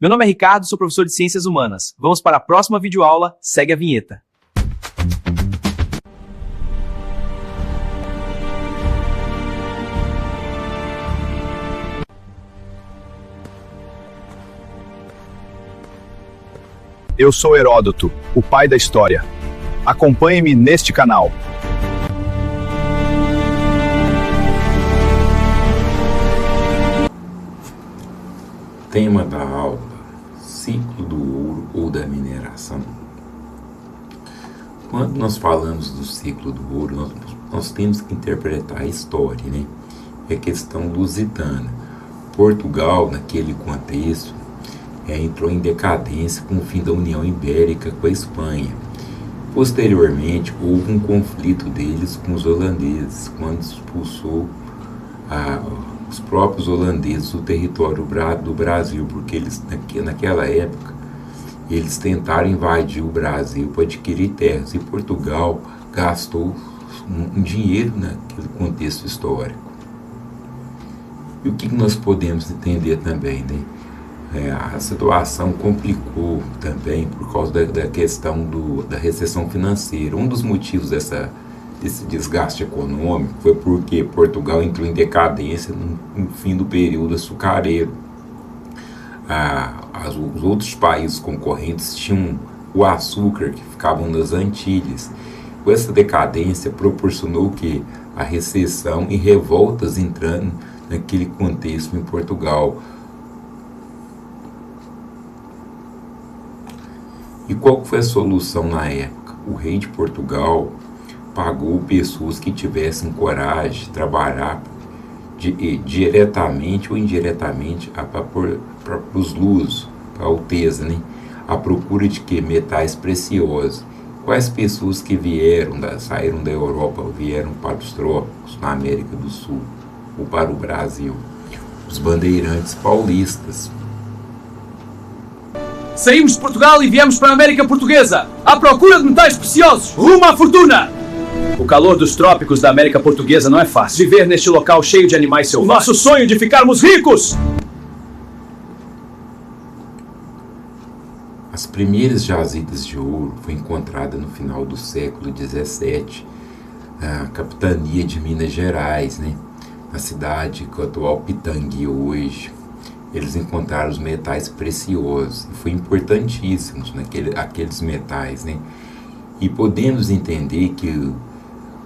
Meu nome é Ricardo, sou professor de Ciências Humanas. Vamos para a próxima videoaula, segue a vinheta. Eu sou Heródoto, o pai da história. Acompanhe-me neste canal. Tema da aula: ciclo do ouro ou da mineração. Quando nós falamos do ciclo do ouro, nós temos que interpretar a história, né? É questão lusitana. Portugal, naquele contexto, entrou em decadência com o fim da União Ibérica com a Espanha. Posteriormente, houve um conflito deles com os holandeses, quando expulsou os próprios holandeses do território do Brasil, porque eles, naquela época, eles tentaram invadir o Brasil para adquirir terras, e Portugal gastou um dinheiro naquele contexto histórico. E o que nós podemos entender também, né? A situação complicou também por causa da questão da recessão financeira. Um dos motivos desse desgaste econômico foi porque Portugal entrou em decadência no fim do período açucareiro. Os outros países concorrentes tinham o açúcar, que ficavam nas Antilhas. Com essa decadência proporcionou que a recessão e revoltas entrando naquele contexto em Portugal. E qual foi a solução na época? O rei de Portugal pagou pessoas que tivessem coragem de trabalhar diretamente ou indiretamente para os lusos, para a alteza, né? À procura de que? Metais preciosos. Quais pessoas que saíram da Europa, vieram para os trópicos, na América do Sul, ou para o Brasil? Os bandeirantes paulistas. Saímos de Portugal e viemos para a América Portuguesa, à procura de metais preciosos, rumo à fortuna! O calor dos trópicos da América Portuguesa não é fácil. Viver neste local cheio de animais selvagens. O nosso sonho de ficarmos ricos! As primeiras jazidas de ouro foi encontrada no final do século XVII, na capitania de Minas Gerais, né? Na cidade que é o atual Pitangui hoje. Eles encontraram os metais preciosos, e foi importantíssimos aqueles metais, né? E podemos entender que,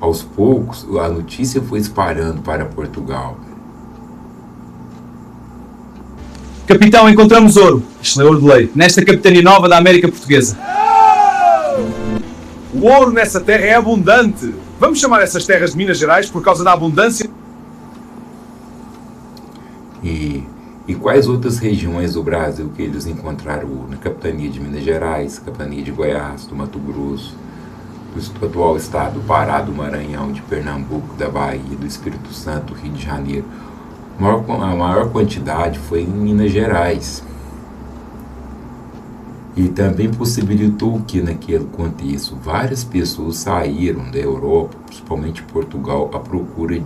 aos poucos, a notícia foi espalhando para Portugal. Capitão, encontramos ouro. Isto é ouro de lei. Nesta capitania nova da América Portuguesa. O ouro nessa terra é abundante. Vamos chamar essas terras de Minas Gerais por causa da abundância. E quais outras regiões do Brasil que eles encontraram ouro? Na capitania de Minas Gerais, capitania de Goiás, do Mato Grosso, do atual estado do Pará, do Maranhão, de Pernambuco, da Bahia, do Espírito Santo, do Rio de Janeiro. A maior quantidade foi em Minas Gerais. E também possibilitou que, naquele contexto, várias pessoas saíram da Europa, principalmente Portugal, à procura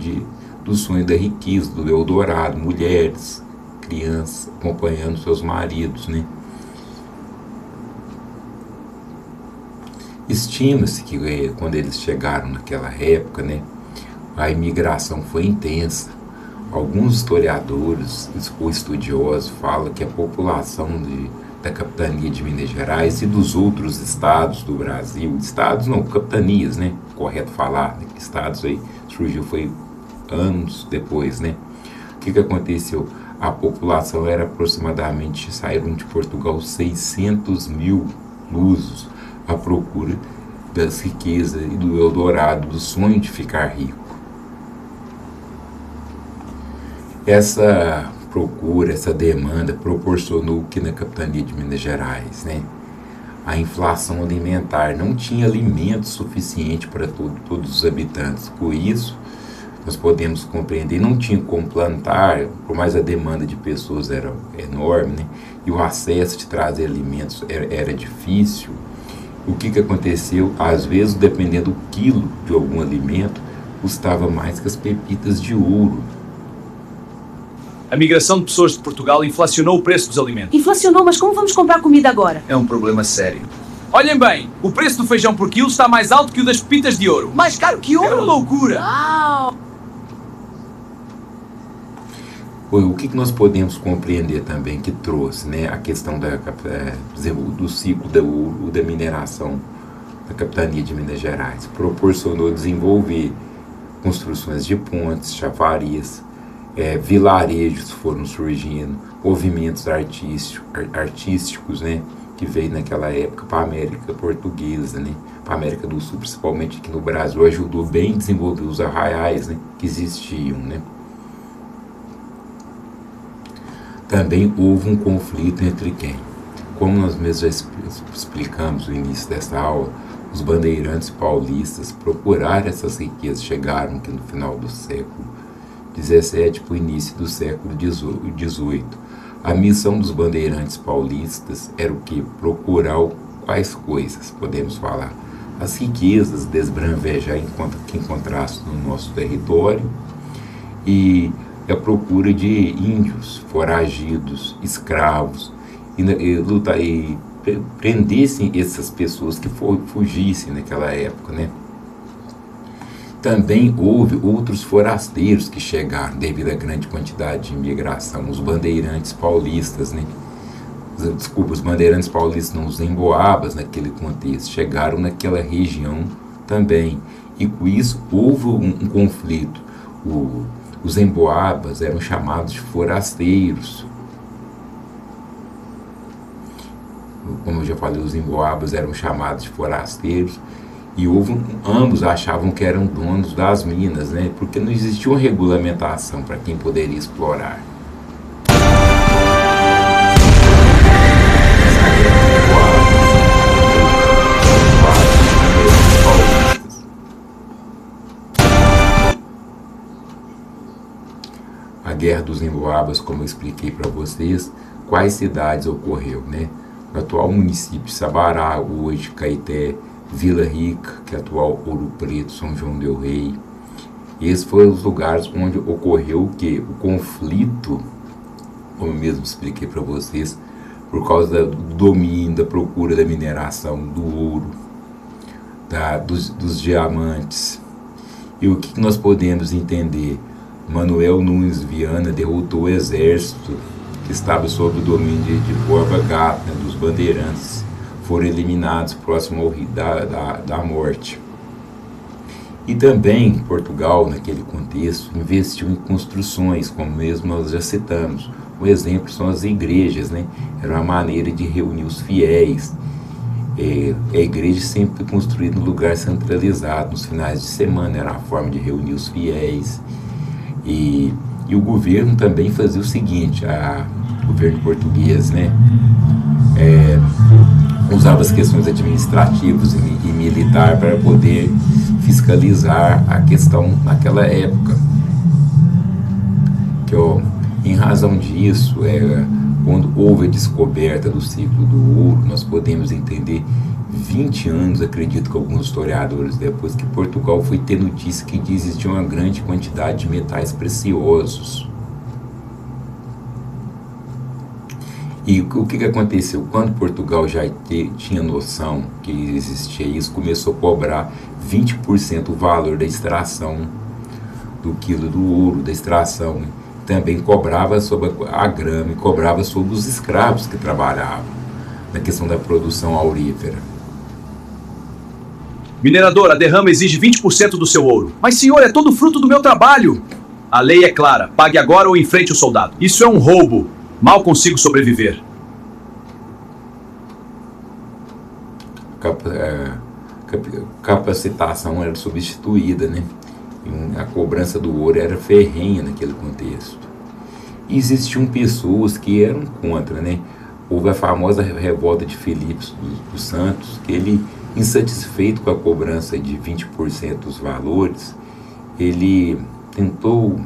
do sonho da riqueza, do Eldorado, mulheres, crianças acompanhando seus maridos, né? Estima-se que quando eles chegaram naquela época, né, a imigração foi intensa. Alguns historiadores ou estudiosos falam que a população da capitania de Minas Gerais e dos outros estados do Brasil, estados não, capitanias, né, correto falar, né, estados aí surgiu foi anos depois, né? O que aconteceu? A população era aproximadamente, saíram de Portugal 600 mil lusos à procura das riquezas e do Eldorado, do sonho de ficar rico. Essa procura, essa demanda proporcionou que na capitania de Minas Gerais, né, a inflação alimentar, não tinha alimento suficiente para todos os habitantes. Com isso, nós podemos compreender, não tinha como plantar, por mais a demanda de pessoas era enorme, né? E o acesso de trazer alimentos era difícil. O que aconteceu? Às vezes, dependendo do quilo de algum alimento, custava mais que as pepitas de ouro. A migração de pessoas de Portugal inflacionou o preço dos alimentos. Inflacionou, mas como vamos comprar comida agora? É um problema sério. Olhem bem, o preço do feijão por quilo está mais alto que o das pepitas de ouro. Mais caro que ouro? É uma loucura! Uau! O que nós podemos compreender também que trouxe, né, a questão do ciclo da ouro, da mineração da capitania de Minas Gerais? Proporcionou desenvolver construções de pontes, chafarias, vilarejos foram surgindo, movimentos artísticos, né, que veio naquela época para a América Portuguesa, né, para a América do Sul, principalmente aqui no Brasil, ajudou bem a desenvolver os arraiais, né, que existiam, né. Também houve um conflito entre quem? Como nós mesmos já explicamos no início dessa aula, os bandeirantes paulistas procuraram essas riquezas, chegaram aqui no final do século XVII para o início do século XVIII. A missão dos bandeirantes paulistas era o que? Procurar quais coisas, podemos falar? As riquezas, desbranvejar que encontrasse no nosso território e a procura de índios, foragidos, escravos, e prendessem essas pessoas que fugissem naquela época, né? Também houve outros forasteiros que chegaram devido à grande quantidade de imigração, os bandeirantes paulistas, né? Desculpa, os bandeirantes paulistas, não, os emboabas naquele contexto, chegaram naquela região também, e com isso houve um conflito. Os emboabas eram chamados de forasteiros. Como eu já falei, os emboabas eram chamados de forasteiros e ambos achavam que eram donos das minas, né? Porque não existia uma regulamentação para quem poderia explorar. A Guerra dos Emboabas, como eu expliquei para vocês, quais cidades ocorreu, né? No atual município de Sabará, hoje Caeté, Vila Rica, que é atual Ouro Preto, São João del Rei. Esses foram os lugares onde ocorreu o quê? O conflito, como eu mesmo expliquei para vocês, por causa do domínio, da procura da mineração, do ouro, dos diamantes. E o que nós podemos entender? Manuel Nunes Viana derrotou o exército que estava sob o domínio de Borba Gato, né, dos bandeirantes. Foram eliminados próximo ao rio da morte. E também Portugal, naquele contexto, investiu em construções, como mesmo nós já citamos. Um exemplo são as igrejas, né? Era uma maneira de reunir os fiéis. A igreja sempre construída no lugar centralizado, nos finais de semana, era a forma de reunir os fiéis. E o governo também fazia o seguinte, o governo português, né, usava as questões administrativas e militar para poder fiscalizar a questão naquela época. Em razão disso, quando houve a descoberta do ciclo do ouro, nós podemos entender 20 anos, acredito que alguns historiadores, depois que Portugal foi ter notícia que existia uma grande quantidade de metais preciosos. E o que aconteceu? Quando Portugal já tinha noção que existia isso, começou a cobrar 20% o valor da extração do quilo do ouro, da extração. Também cobrava sobre a grama e cobrava sobre os escravos que trabalhavam na questão da produção aurífera. Minerador, a derrama exige 20% do seu ouro. Mas, senhor, é todo fruto do meu trabalho. A lei é clara. Pague agora ou enfrente o soldado. Isso é um roubo. Mal consigo sobreviver. Capacitação era substituída, né? A cobrança do ouro era ferrenha naquele contexto. E existiam pessoas que eram contra, né? Houve a famosa revolta de Filipe dos Santos, que ele, insatisfeito com a cobrança de 20% dos valores, ele tentou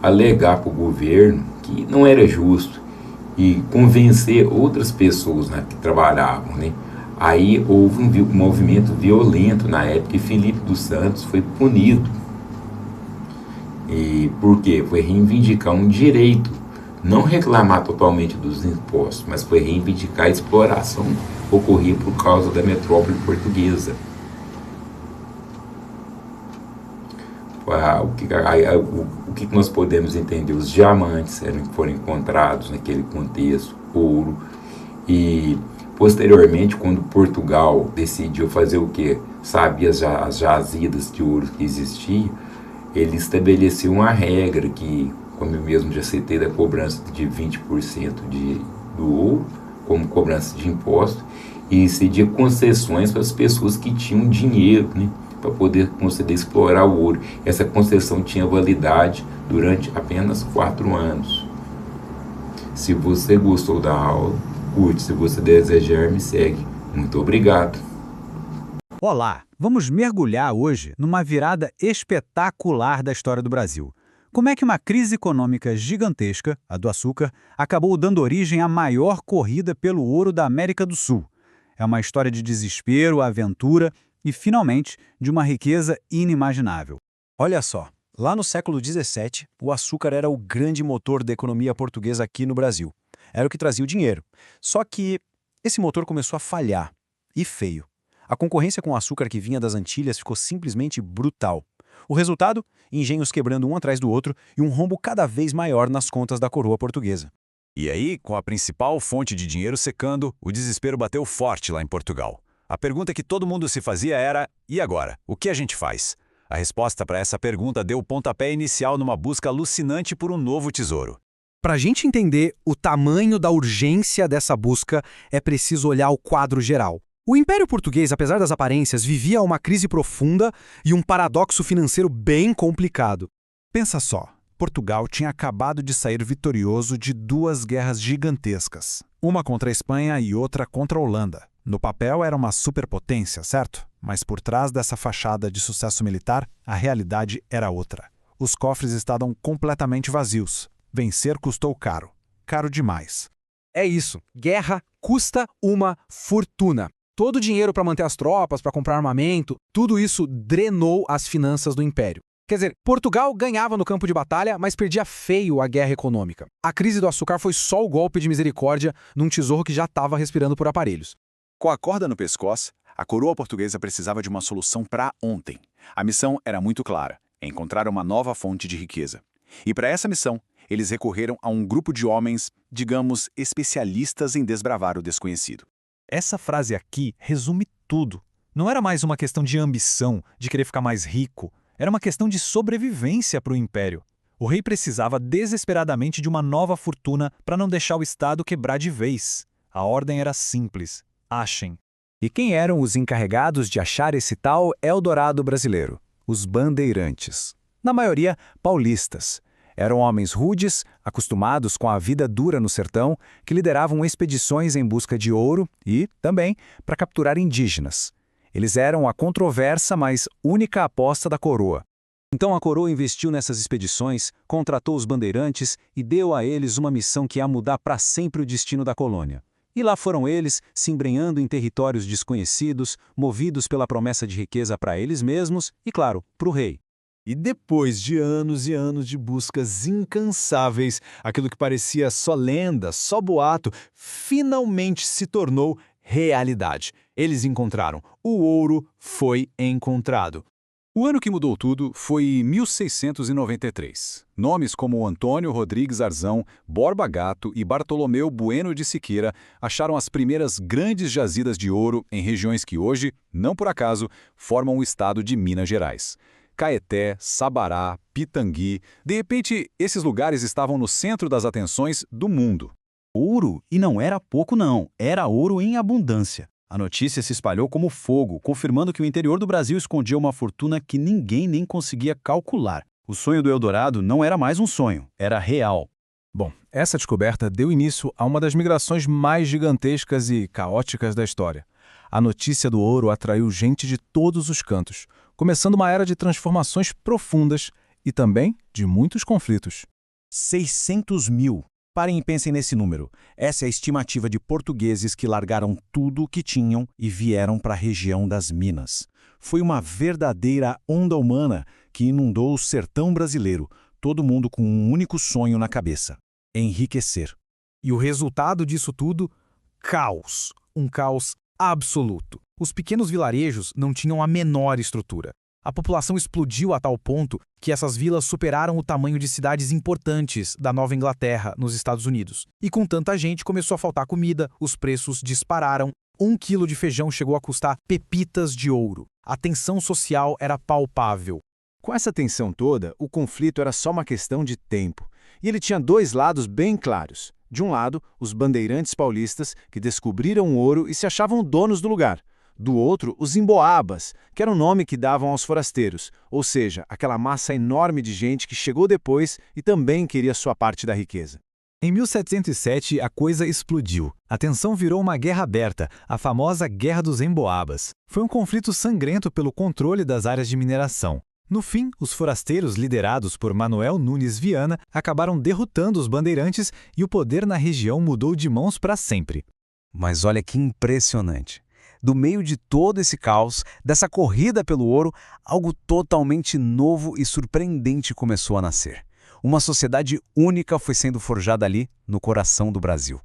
alegar para o governo que não era justo e convencer outras pessoas, né, que trabalhavam, né? Aí houve um movimento violento na época e Filipe dos Santos foi punido. E por quê? Foi reivindicar um direito, não reclamar totalmente dos impostos, mas foi reivindicar a exploração que ocorria por causa da metrópole portuguesa. O que nós podemos entender? Os diamantes foram encontrados naquele contexto, ouro, e posteriormente, quando Portugal decidiu fazer o que? Sabia as jazidas de ouro que existiam, ele estabeleceu uma regra que, como eu mesmo já citei, da cobrança de 20% do ouro, como cobrança de imposto, e cedia concessões para as pessoas que tinham dinheiro, né, para poder conceder explorar o ouro. Essa concessão tinha validade durante apenas 4 anos. Se você gostou da aula, curte. Se você desejar, me segue. Muito obrigado. Olá, vamos mergulhar hoje numa virada espetacular da história do Brasil. Como é que uma crise econômica gigantesca, a do açúcar, acabou dando origem à maior corrida pelo ouro da América do Sul? É uma história de desespero, aventura e, finalmente, de uma riqueza inimaginável. Olha só, lá no século XVII, o açúcar era o grande motor da economia portuguesa aqui no Brasil. Era o que trazia o dinheiro. Só que esse motor começou a falhar, e feio. A concorrência com o açúcar que vinha das Antilhas ficou simplesmente brutal. O resultado? Engenhos quebrando um atrás do outro e um rombo cada vez maior nas contas da coroa portuguesa. E aí, com a principal fonte de dinheiro secando, o desespero bateu forte lá em Portugal. A pergunta que todo mundo se fazia era: e agora? O que a gente faz? A resposta para essa pergunta deu o pontapé inicial numa busca alucinante por um novo tesouro. Para a gente entender o tamanho da urgência dessa busca, é preciso olhar o quadro geral. O Império Português, apesar das aparências, vivia uma crise profunda e um paradoxo financeiro bem complicado. Pensa só, Portugal tinha acabado de sair vitorioso de 2 guerras gigantescas, uma contra a Espanha e outra contra a Holanda. No papel era uma superpotência, certo? Mas por trás dessa fachada de sucesso militar, a realidade era outra. Os cofres estavam completamente vazios. Vencer custou caro. Caro demais. É isso. Guerra custa uma fortuna. Todo o dinheiro para manter as tropas, para comprar armamento, tudo isso drenou as finanças do Império. Quer dizer, Portugal ganhava no campo de batalha, mas perdia feio a guerra econômica. A crise do açúcar foi só o golpe de misericórdia num tesouro que já estava respirando por aparelhos. Com a corda no pescoço, a coroa portuguesa precisava de uma solução para ontem. A missão era muito clara: encontrar uma nova fonte de riqueza. E para essa missão, eles recorreram a um grupo de homens, digamos, especialistas em desbravar o desconhecido. Essa frase aqui resume tudo. Não era mais uma questão de ambição, de querer ficar mais rico. Era uma questão de sobrevivência para o Império. O rei precisava desesperadamente de uma nova fortuna para não deixar o Estado quebrar de vez. A ordem era simples: achem. E quem eram os encarregados de achar esse tal Eldorado brasileiro? Os bandeirantes. Na maioria, paulistas. Eram homens rudes, acostumados com a vida dura no sertão, que lideravam expedições em busca de ouro e, também, para capturar indígenas. Eles eram a controversa, mas única aposta da coroa. Então a coroa investiu nessas expedições, contratou os bandeirantes e deu a eles uma missão que ia mudar para sempre o destino da colônia. E lá foram eles, se embrenhando em territórios desconhecidos, movidos pela promessa de riqueza para eles mesmos e, claro, para o rei. E depois de anos e anos de buscas incansáveis, aquilo que parecia só lenda, só boato, finalmente se tornou realidade. Eles encontraram. O ouro foi encontrado. O ano que mudou tudo foi 1693. Nomes como Antônio Rodrigues Arzão, Borba Gato e Bartolomeu Bueno de Siqueira acharam as primeiras grandes jazidas de ouro em regiões que hoje, não por acaso, formam o estado de Minas Gerais. Caeté, Sabará, Pitangui. De repente, esses lugares estavam no centro das atenções do mundo. Ouro, e não era pouco não, era ouro em abundância. A notícia se espalhou como fogo, confirmando que o interior do Brasil escondia uma fortuna que ninguém nem conseguia calcular. O sonho do Eldorado não era mais um sonho, era real. Bom, essa descoberta deu início a uma das migrações mais gigantescas e caóticas da história. A notícia do ouro atraiu gente de todos os cantos, começando uma era de transformações profundas e também de muitos conflitos. 600 mil. Parem e pensem nesse número. Essa é a estimativa de portugueses que largaram tudo o que tinham e vieram para a região das Minas. Foi uma verdadeira onda humana que inundou o sertão brasileiro, todo mundo com um único sonho na cabeça: enriquecer. E o resultado disso tudo? Caos. Um caos absoluto. Os pequenos vilarejos não tinham a menor estrutura. A população explodiu a tal ponto que essas vilas superaram o tamanho de cidades importantes da Nova Inglaterra, nos Estados Unidos. E com tanta gente começou a faltar comida, os preços dispararam. 1 quilo de feijão chegou a custar pepitas de ouro. A tensão social era palpável. Com essa tensão toda, o conflito era só uma questão de tempo. E ele tinha dois lados bem claros. De um lado, os bandeirantes paulistas, que descobriram o ouro e se achavam donos do lugar. Do outro, os emboabas, que era o nome que davam aos forasteiros, ou seja, aquela massa enorme de gente que chegou depois e também queria sua parte da riqueza. Em 1707, a coisa explodiu. A tensão virou uma guerra aberta, a famosa Guerra dos Emboabas. Foi um conflito sangrento pelo controle das áreas de mineração. No fim, os forasteiros, liderados por Manuel Nunes Viana, acabaram derrotando os bandeirantes e o poder na região mudou de mãos para sempre. Mas olha que impressionante. Do meio de todo esse caos, dessa corrida pelo ouro, algo totalmente novo e surpreendente começou a nascer. Uma sociedade única foi sendo forjada ali, no coração do Brasil.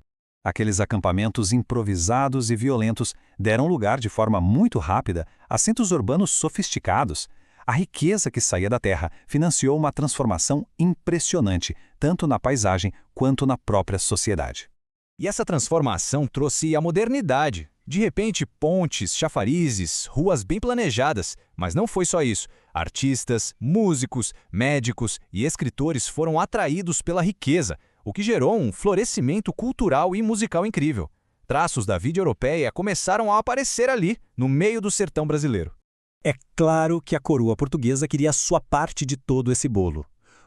Aqueles acampamentos improvisados e violentos deram lugar de forma muito rápida a centros urbanos sofisticados. A riqueza que saía da terra financiou uma transformação impressionante, tanto na paisagem quanto na própria sociedade. E essa transformação trouxe a modernidade. De repente, pontes, chafarizes, ruas bem planejadas. Mas não foi só isso. Artistas, músicos, médicos e escritores foram atraídos pela riqueza, o que gerou um florescimento cultural e musical incrível. Traços da vida europeia começaram a aparecer ali, no meio do sertão brasileiro. É claro que a coroa portuguesa queria a sua parte de todo esse bolo.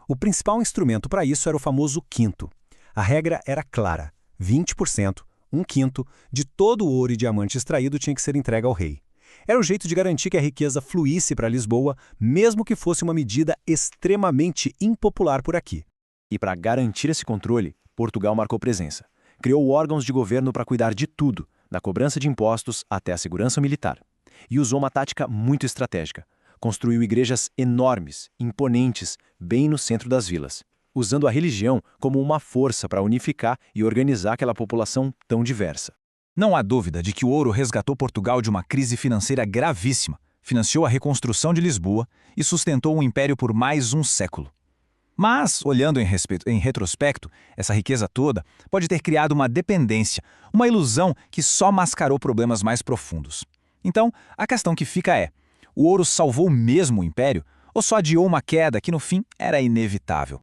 O principal instrumento para isso era o famoso quinto. A regra era clara: 20%, 1/5, de todo o ouro e diamante extraído tinha que ser entregue ao rei. Era o jeito de garantir que a riqueza fluísse para Lisboa, mesmo que fosse uma medida extremamente impopular por aqui. E para garantir esse controle, Portugal marcou presença. Criou órgãos de governo para cuidar de tudo, da cobrança de impostos até a segurança militar. E usou uma tática muito estratégica. Construiu igrejas enormes, imponentes, bem no centro das vilas, usando a religião como uma força para unificar e organizar aquela população tão diversa. Não há dúvida de que o ouro resgatou Portugal de uma crise financeira gravíssima, financiou a reconstrução de Lisboa e sustentou o império por mais um século. Mas, olhando em retrospecto, essa riqueza toda pode ter criado uma dependência, uma ilusão que só mascarou problemas mais profundos. Então, a questão que fica é: o ouro salvou mesmo o império ou só adiou uma queda que no fim era inevitável?